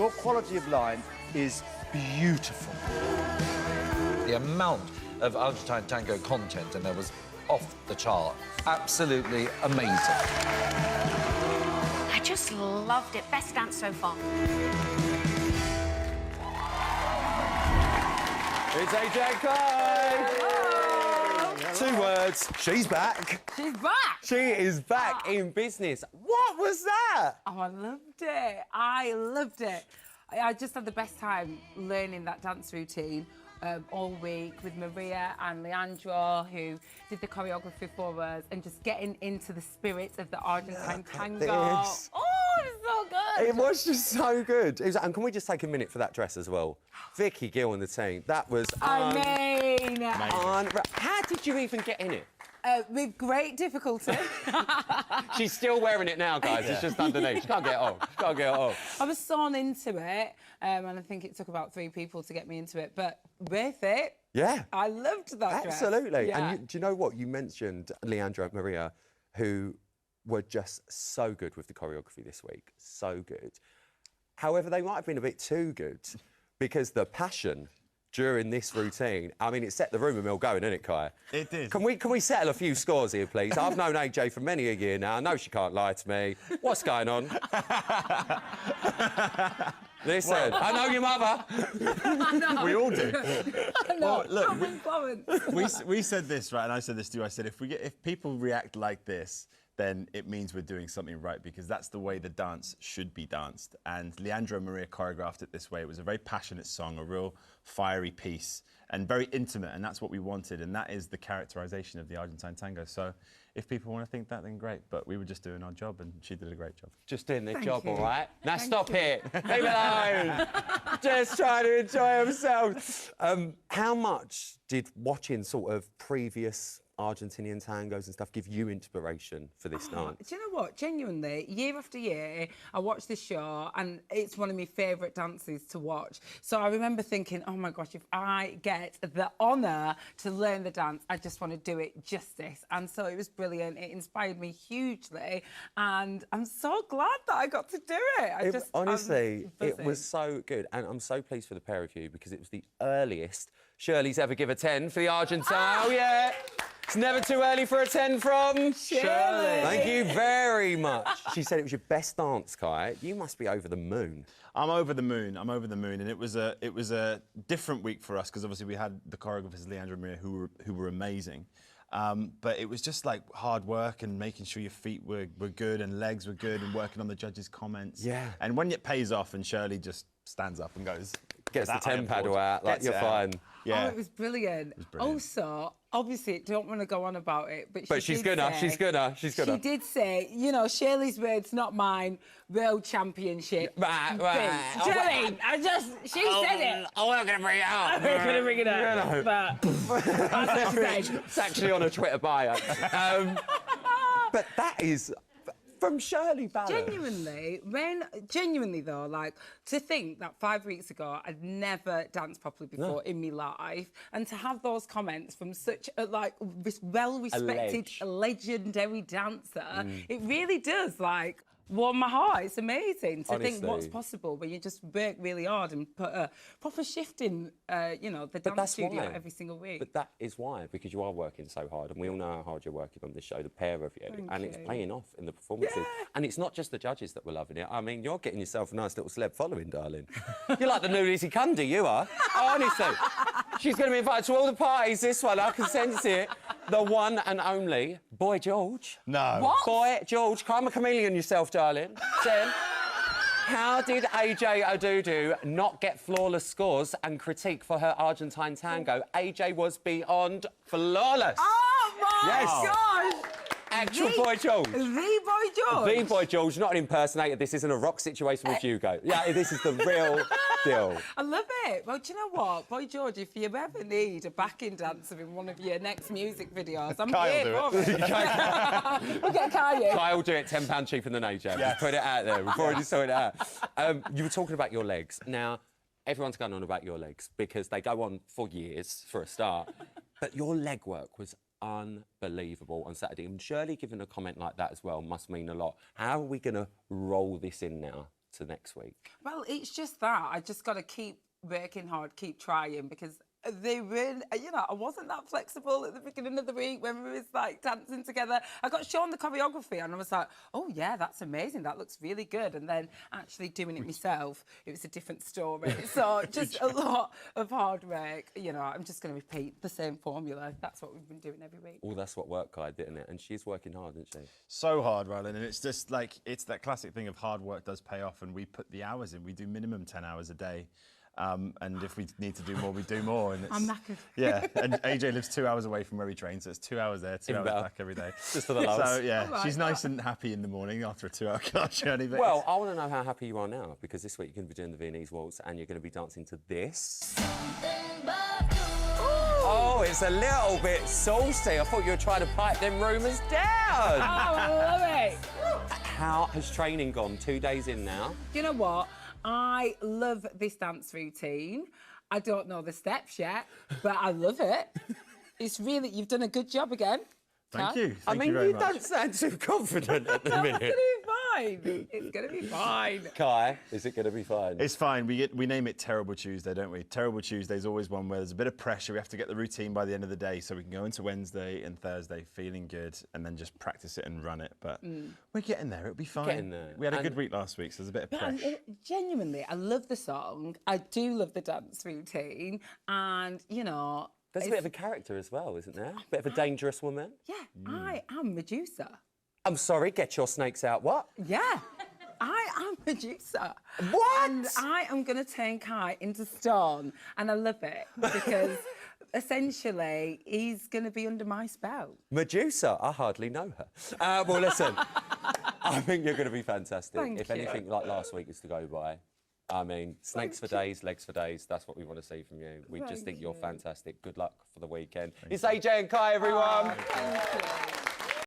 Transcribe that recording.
Your quality of line is beautiful. The amount of Argentine Tango content, and there was off the chart. Absolutely amazing. I just loved it. Best dance so far. It's AJ and Kai. Hello. 2 words. She's back. She's back. She is back in business. What was that? Oh, I loved it. I loved it. I just had the best time learning that dance routine all week with Maria and Leandro, who did the choreography for us, and just getting into the spirit of the Argentine Tango. This. Oh, it was so good. It was just so good. It was, and can we just take a minute for that dress as well? Vicky Gill and the team. That was I mean, how did you even get in it? with great difficulty. She's still wearing it now, guys. It's just underneath. She can't get it off. Can't get it off. I was sewn into it, and I think it took about 3 people to get me into it, but worth it. Yeah. I loved that dress. Absolutely. Yeah. And do you know what? You mentioned Leandro and Maria, who were just so good with the choreography this week. So good. However, they might have been a bit too good because the passion during this routine, I mean, it set the rumour mill going, didn't it, Kai? It did. Can we settle a few scores here, please? I've known AJ for many a year now. I know she can't lie to me. What's going on? Listen, I know your mother. I know. We all do. I know. Well, look, Florence. we said this, right, and I said this to you. I said, if people react like this, then it means we're doing something right, because that's the way the dance should be danced. And Leandro and Maria choreographed it this way. It was a very passionate song, a real fiery piece, and very intimate, and that's what we wanted, and that is the characterisation of the Argentine Tango. So if people want to think that, then great, but we were just doing our job, and she did a great job. Just doing their Thank job, you. all right? Now Thank stop you. it. Leave it alone. Just trying to enjoy themselves. How much did watching sort of previous Argentinian tangos and stuff give you inspiration for this dance? Do you know what? Genuinely, year after year, I watch this show and it's one of my favourite dances to watch. So I remember thinking, oh my gosh, if I get the honour to learn the dance, I just want to do it justice. And so it was brilliant. It inspired me hugely. And I'm so glad that I got to do it. Honestly, I'm it was so good. And I'm so pleased for the pair of you because it was the earliest Shirley's ever give a 10 for the Argentine. Oh, yeah. It's never too early for a 10 from Shirley. Thank you very much. She said it was your best dance, Kai. You must be over the moon. I'm over the moon. I'm over the moon, and it was a different week for us because obviously we had the choreographers Leandro and Maria who were amazing, but it was just like hard work and making sure your feet were good and legs were good and working on the judges' comments. Yeah. And when it pays off, and Shirley just stands up and goes, Gets the "That 10 I paddle applaud." out, like Gets you're it fine. out. Yeah. Oh, it was brilliant. brilliant. Also, obviously, don't want to go on about it, but She's did gonna, say- she's gonna. She did say, you know, Shirley's words, not mine, world championship. Right. Do you know what I mean? She said it. Oh, we're gonna bring it up. We're going to bring it up. But that's what she said. It's actually on a Twitter bio. But that is from Shirley Ballard. Genuinely though, like, to think that 5 weeks ago I'd never danced properly before in my life, and to have those comments from such a, like, well-respected, legendary dancer, it really does, like, warm my heart. It's amazing to think what's Honestly. possible when you just work really hard and put a proper shift in, you know, the dance that's studio why. every single week. But that is why, because you are working so hard, and we all know how hard you're working on this show, the pair of you, and it's you. paying off in the performances. Yeah. And it's not just the judges that were loving it. I mean, you're getting yourself a nice little celeb following, darling. You're like the new Lizzie Cundy, you are. Honestly. She's going to be invited to all the parties, this one, I can sense it. The one and only Boy George. No. What? Boy George, climb a chameleon yourself, darling. Then, how did AJ Odudu not get flawless scores and critique for her Argentine Tango? AJ was beyond flawless. Oh my Yes. gosh! Actual Boy George. The Boy George. The Boy George, not an impersonator. This isn't a rock situation with Hugo. Yeah, this is the real deal. I love it. Well, do you know what, Boy George, if you ever need a backing dancer in one of your next music videos, I'm Kyle here do for it. We'll get Kai in. Kyle will do it £10 cheaper than AJ. Yes. Just put it out there. We've already sorted it out. You were talking about your legs. Now, everyone's going on about your legs because they go on for years, for a start. But your leg work was unbelievable on Saturday. And Shirley giving a comment like that as well must mean a lot. How are we going to roll this in now? to next week? Well, it's just that. I just got to keep working hard, keep trying, because they really, I wasn't that flexible at the beginning of the week when we was like dancing together. I got shown the choreography and I was like, oh yeah, that's amazing. That looks really good. And then actually doing it myself, it was a different story. So just a lot of hard work. I'm just going to repeat the same formula. That's what we've been doing every week. Well, that's what work guide, didn't it? And she's working hard, isn't she? So hard, Rylan, and it's just like, it's that classic thing of hard work does pay off, and we put the hours in. We do minimum 10 hours a day. And if we need to do more, we do more. And it's, I'm knackered. Yeah, and AJ lives 2 hours away from where we train, so it's 2 hours there, 2 hours back every day. Just for the loves. So, yeah, Oh she's nice and happy in the morning after a 2-hour car journey. But Well, I want to know how happy you are now, because this week you're going to be doing the Viennese waltz and you're going to be dancing to this. Oh, it's a little bit saucy. I thought you were trying to pipe them rumours down. Oh, I love it. How has training gone? 2 days in now. You know what? I love this dance routine. I don't know the steps yet, but I love it. It's really, you've done a good job again. thank you. I Thank mean, you very you much. don't sound too confident at the No, minute. it's gonna be fine. It's gonna be fine. Kai, is it going to be fine? It's fine. We name it Terrible Tuesday, don't we? Terrible Tuesday is always one where there's a bit of pressure. We have to get the routine by the end of the day so we can go into Wednesday and Thursday feeling good and then just practice it and run it. But we're getting there. It'll be fine. Getting there. We had a And- good week last week, so there's a bit of But pressure. genuinely, I love the song. I do love the dance routine. And, There's a bit of a character as well, isn't there? A bit of a dangerous woman. yeah, I am Medusa. I'm sorry, get your snakes out. What? Yeah, I am Medusa. What? And I am going to turn Kai into stone. And I love it because essentially he's going to be under my spell. Medusa, I hardly know her. Well, listen, I think you're going to be fantastic. Thank if you. anything like last week is to go by, I mean, snakes for days, legs for days. That's what we want to see from you. We just think you're fantastic. Good luck for the weekend. It's AJ and Kai, everyone. Thank you.